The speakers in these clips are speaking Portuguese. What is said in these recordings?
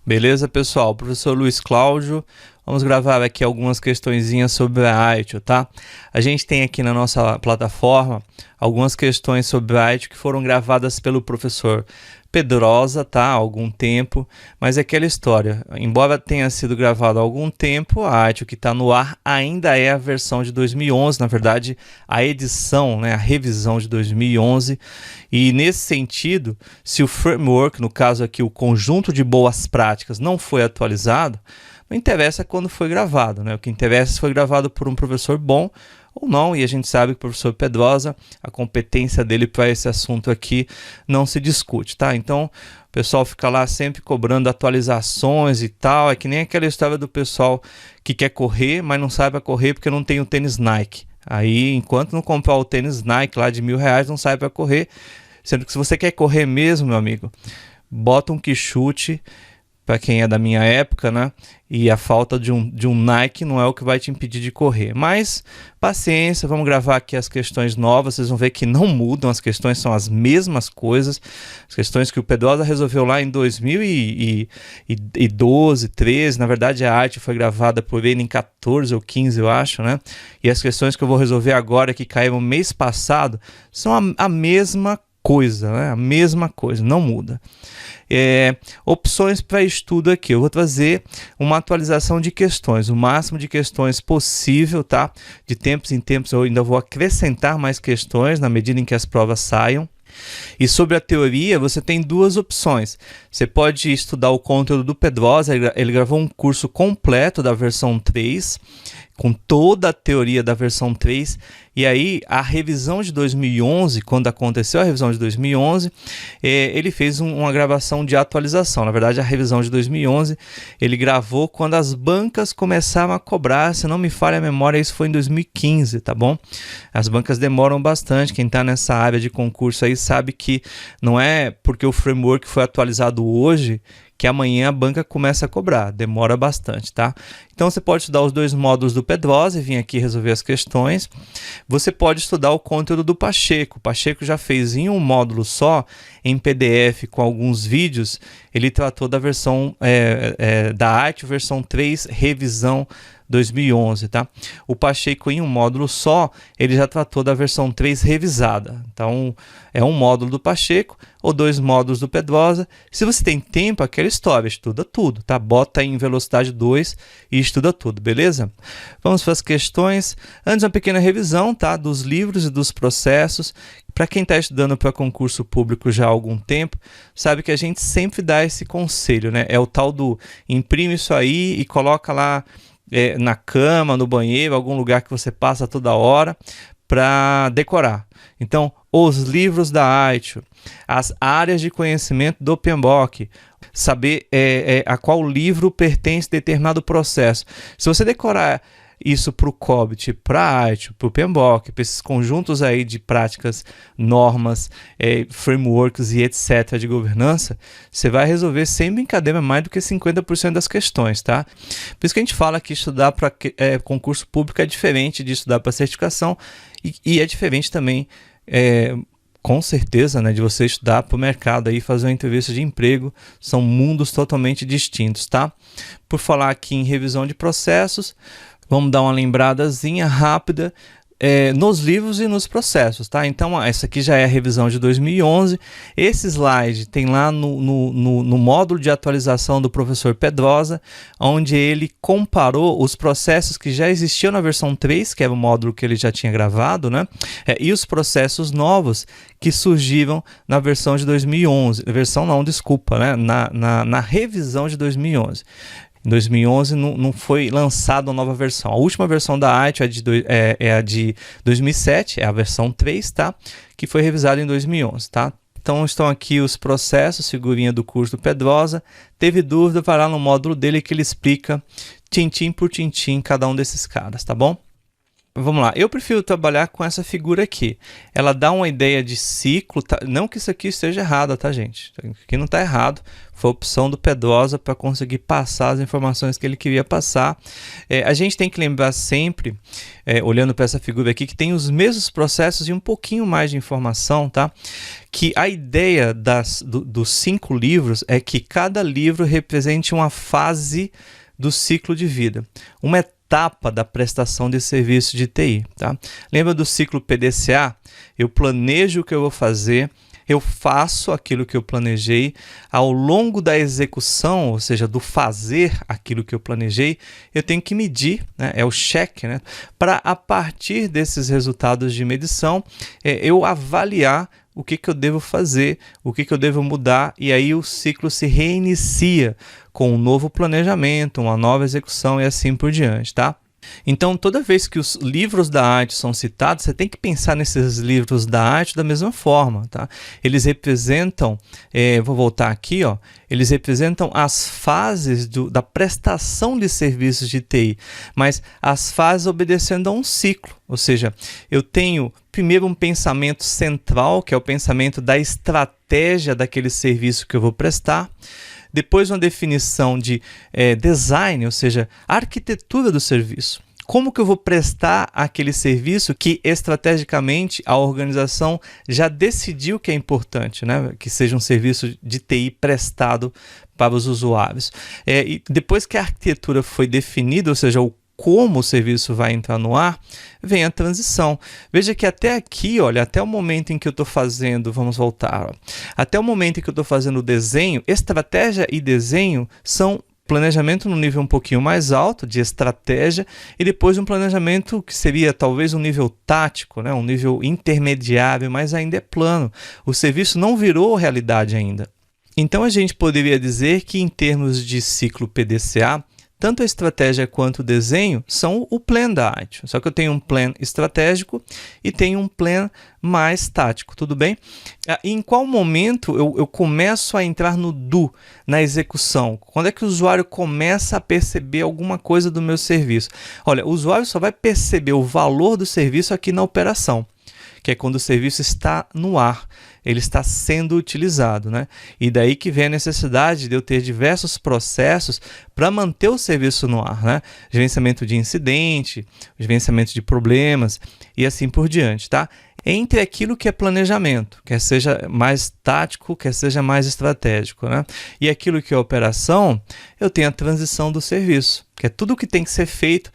Beleza, pessoal? Professor Luiz Cláudio, vamos gravar aqui algumas questõezinhas sobre a IELTS, tá? A gente tem aqui na nossa plataforma algumas questões sobre a IELTS que foram gravadas pelo professor Pedrosa, tá? Há algum tempo, mas é aquela história, embora tenha sido gravado há algum tempo, a IELTS que está no ar ainda é a versão de 2011, na verdade, a edição, né, a revisão de 2011, e nesse sentido, se o framework, no caso aqui o conjunto de boas práticas, não foi atualizado, não interessa quando foi gravado, né? O que interessa é se foi gravado por um professor bom ou não, e a gente sabe que o professor Pedrosa, a competência dele para esse assunto aqui não se discute, tá? Então, o pessoal fica lá sempre cobrando atualizações e tal, é que nem aquela história do pessoal que quer correr, mas não sabe correr porque não tem o tênis Nike. Aí, enquanto não comprar o tênis Nike lá de R$1.000, não sai para correr, sendo que se você quer correr mesmo, meu amigo, bota um quichute, para quem é da minha época, né? E a falta de um Nike não é o que vai te impedir de correr. Mas, paciência, vamos gravar aqui as questões novas, vocês vão ver que não mudam, as questões são as mesmas coisas, as questões que o Pedrosa resolveu lá em 2012, 13, na verdade a arte foi gravada por ele em 14 ou 15, eu acho, né? E as questões que eu vou resolver agora, que caíram mês passado, são a mesma coisa, né? A mesma coisa, não muda. Opções para estudo aqui, eu vou trazer uma atualização de questões, o máximo de questões possível, tá? De tempos em tempos eu ainda vou acrescentar mais questões na medida em que as provas saiam. E sobre a teoria, você tem duas opções. Você pode estudar o conteúdo do Pedrosa, ele gravou um curso completo da versão 3, com toda a teoria da versão 3, e aí a revisão de 2011, quando aconteceu a revisão de 2011, ele fez uma gravação de atualização. Na verdade, a revisão de 2011, ele gravou quando as bancas começaram a cobrar, se não me falha a memória, isso foi em 2015, tá bom? As bancas demoram bastante, quem está nessa área de concurso aí sabe que não é porque o framework foi atualizado hoje que amanhã a banca começa a cobrar, demora bastante, tá? Então você pode estudar os dois módulos do Pedrosa e vir aqui resolver as questões. Você pode estudar o conteúdo do Pacheco. O Pacheco já fez em um módulo só, em PDF, com alguns vídeos, ele tratou da versão da arte, versão 3, revisão 2011, tá? O Pacheco em um módulo só, ele já tratou da versão 3 revisada. Então, é um módulo do Pacheco ou dois módulos do Pedrosa. Se você tem tempo, aquela história, estuda tudo, tá? Bota em velocidade 2 e estuda tudo, beleza? Vamos para as questões. Antes, uma pequena revisão, tá? Dos livros e dos processos. Para quem está estudando para concurso público já há algum tempo, sabe que a gente sempre dá esse conselho, né? É o tal do imprime isso aí e coloca lá na cama, no banheiro, algum lugar que você passa toda hora para decorar. Então, os livros da IELTS, as áreas de conhecimento do PMBOK, saber a qual livro pertence determinado processo. Se você decorar isso para o COBIT, para a IELTS, para o PMBOK, para esses conjuntos aí de práticas, normas, frameworks e etc. de governança, você vai resolver sem brincadeira mais do que 50% das questões, tá? Por isso que a gente fala que estudar para concurso público é diferente de estudar para certificação e é diferente também, com certeza, né, de você estudar para o mercado e fazer uma entrevista de emprego, são mundos totalmente distintos, tá? Por falar aqui em revisão de processos, vamos dar uma lembradazinha rápida nos livros e nos processos, tá? Então, essa aqui já é a revisão de 2011. Esse slide tem lá no módulo de atualização do professor Pedrosa, onde ele comparou os processos que já existiam na versão 3, que era o módulo que ele já tinha gravado, né? E os processos novos que surgiram na versão de 2011. Versão não, desculpa, né? Na revisão de 2011. Em 2011 não foi lançada uma nova versão. A última versão da IELTS é a de 2007, é a versão 3, tá? Que foi revisada em 2011, tá? Então estão aqui os processos, figurinha do curso do Pedrosa. Teve dúvida, vai lá no módulo dele que ele explica tintim por tintim cada um desses caras, tá bom? Vamos lá, eu prefiro trabalhar com essa figura aqui. Ela dá uma ideia de ciclo, tá? Não que isso aqui esteja errado, tá, gente? Aqui não está errado, foi a opção do Pedrosa para conseguir passar as informações que ele queria passar. A gente tem que lembrar sempre, olhando para essa figura aqui, que tem os mesmos processos e um pouquinho mais de informação, tá? Que a ideia dos 5 livros é que cada livro represente uma fase do ciclo de vida, uma etapa da prestação de serviço de TI, tá? Lembra do ciclo PDCA? Eu planejo o que eu vou fazer, eu faço aquilo que eu planejei, ao longo da execução, ou seja, do fazer aquilo que eu planejei, eu tenho que medir, né? É o check, né? Para a partir desses resultados de medição, eu avaliar o que eu devo fazer, o que eu devo mudar, e aí o ciclo se reinicia com um novo planejamento, uma nova execução e assim por diante, tá? Então, toda vez que os livros da arte são citados, você tem que pensar nesses livros da arte da mesma forma, tá? Eles representam, vou voltar aqui, ó, eles representam as fases da prestação de serviços de TI, mas as fases obedecendo a um ciclo, ou seja, eu tenho primeiro um pensamento central, que é o pensamento da estratégia daquele serviço que eu vou prestar, depois uma definição de design, ou seja, a arquitetura do serviço. Como que eu vou prestar aquele serviço que estrategicamente a organização já decidiu que é importante, né? Que seja um serviço de TI prestado para os usuários. E depois que a arquitetura foi definida, ou seja, como o serviço vai entrar no ar, vem a transição. Veja que até aqui, olha, até o momento em que eu estou fazendo, vamos voltar, ó, até o momento em que eu estou fazendo o desenho, estratégia e desenho são planejamento no nível um pouquinho mais alto, de estratégia, e depois um planejamento que seria talvez um nível tático, né? Um nível intermediário, mas ainda é plano. O serviço não virou realidade ainda. Então a gente poderia dizer que em termos de ciclo PDCA, tanto a estratégia quanto o desenho são o plan da arte. Só que eu tenho um plan estratégico e tenho um plan mais tático, tudo bem? Em qual momento eu começo a entrar no do, na execução? Quando é que o usuário começa a perceber alguma coisa do meu serviço? Olha, o usuário só vai perceber o valor do serviço aqui na operação, que é quando o serviço está no ar, ele está sendo utilizado, né? E daí que vem a necessidade de eu ter diversos processos para manter o serviço no ar, né? Gerenciamento de incidente, gerenciamento de problemas e assim por diante, tá? Entre aquilo que é planejamento, quer seja mais tático, quer seja mais estratégico, né? E aquilo que é operação, eu tenho a transição do serviço, que é tudo o que tem que ser feito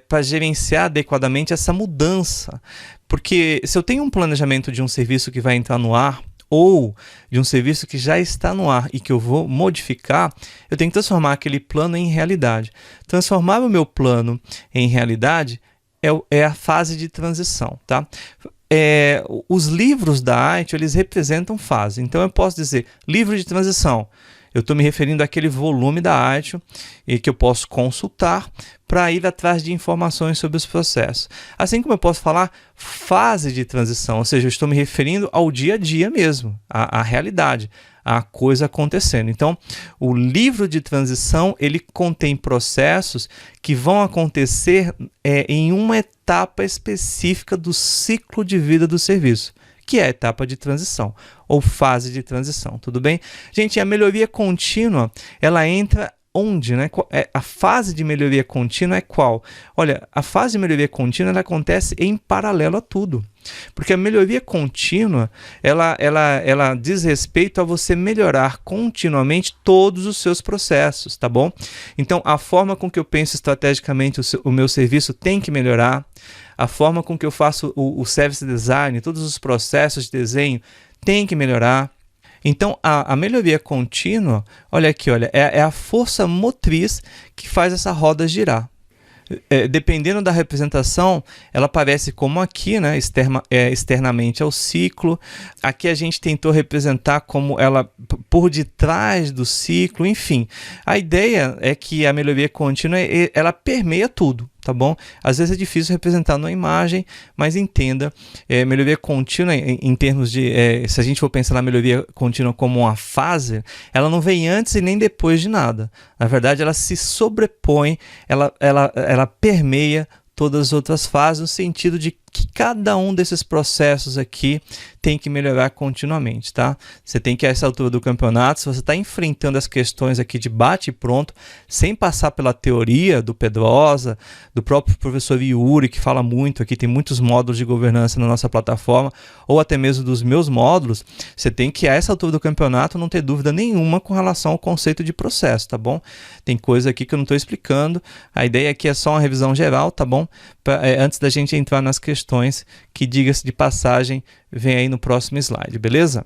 para gerenciar adequadamente essa mudança. Porque se eu tenho um planejamento de um serviço que vai entrar no ar, ou de um serviço que já está no ar e que eu vou modificar, eu tenho que transformar aquele plano em realidade. Transformar o meu plano em realidade é a fase de transição, tá? Os livros da arte, eles representam fase. Então eu posso dizer, livro de transição. Eu estou me referindo àquele volume da arte e que eu posso consultar para ir atrás de informações sobre os processos. Assim como eu posso falar fase de transição, ou seja, eu estou me referindo ao dia a dia mesmo, à realidade, à coisa acontecendo. Então, o livro de transição, ele contém processos que vão acontecer em uma etapa específica do ciclo de vida do serviço, que é a etapa de transição, ou fase de transição, tudo bem? Gente, a melhoria contínua, ela entra onde, né? A fase de melhoria contínua é qual? Olha, a fase de melhoria contínua, ela acontece em paralelo a tudo. Porque a melhoria contínua, ela diz respeito a você melhorar continuamente todos os seus processos, tá bom? Então, a forma com que eu penso estrategicamente o meu serviço tem que melhorar, a forma com que eu faço o service design, todos os processos de desenho tem que melhorar. Então, a melhoria contínua, olha aqui, olha, é a força motriz que faz essa roda girar. Dependendo da representação, ela aparece como aqui, né, externamente ao ciclo. Aqui a gente tentou representar como ela por detrás do ciclo, enfim. A ideia é que a melhoria contínua, ela permeia tudo, tá bom? Às vezes é difícil representar numa imagem, mas entenda, melhoria contínua em termos de, se a gente for pensar na melhoria contínua como uma fase, ela não vem antes e nem depois de nada. Na verdade, ela se sobrepõe, ela permeia todas as outras fases, no sentido de que cada um desses processos aqui tem que melhorar continuamente, tá? Você tem que, a essa altura do campeonato, se você está enfrentando as questões aqui de bate e pronto, sem passar pela teoria do Pedrosa, do próprio professor Yuri, que fala muito aqui, tem muitos módulos de governança na nossa plataforma, ou até mesmo dos meus módulos, você tem que, a essa altura do campeonato, não ter dúvida nenhuma com relação ao conceito de processo, tá bom? Tem coisa aqui que eu não estou explicando, a ideia aqui é só uma revisão geral, tá bom? Antes da gente entrar nas questões, que, diga-se de passagem, vem aí no próximo slide, beleza?